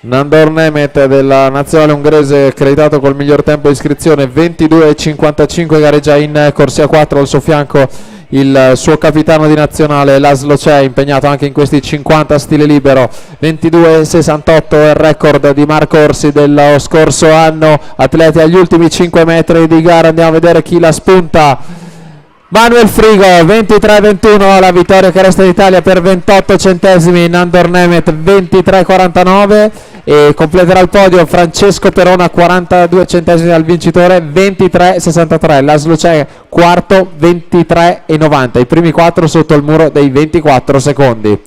Nandor Nemet della nazionale ungherese, accreditato col miglior tempo di iscrizione, 22,55, gareggia in corsia 4. Al suo fianco il suo capitano di nazionale Laszlo C'è, impegnato anche in questi 50 stile libero. 22,68 è il record di Marco Orsi dello scorso anno. Atleti agli ultimi 5 metri di gara, andiamo a vedere chi la spunta. Manuel Frigo, 23-21, la vittoria che resta d'Italia per 28 centesimi. Nandor Nemet 23-49 e completerà il podio Francesco Perona, 42 centesimi al vincitore, 23-63. Laszlo C'è quarto, 23-90, i primi 4 sotto il muro dei 24 secondi.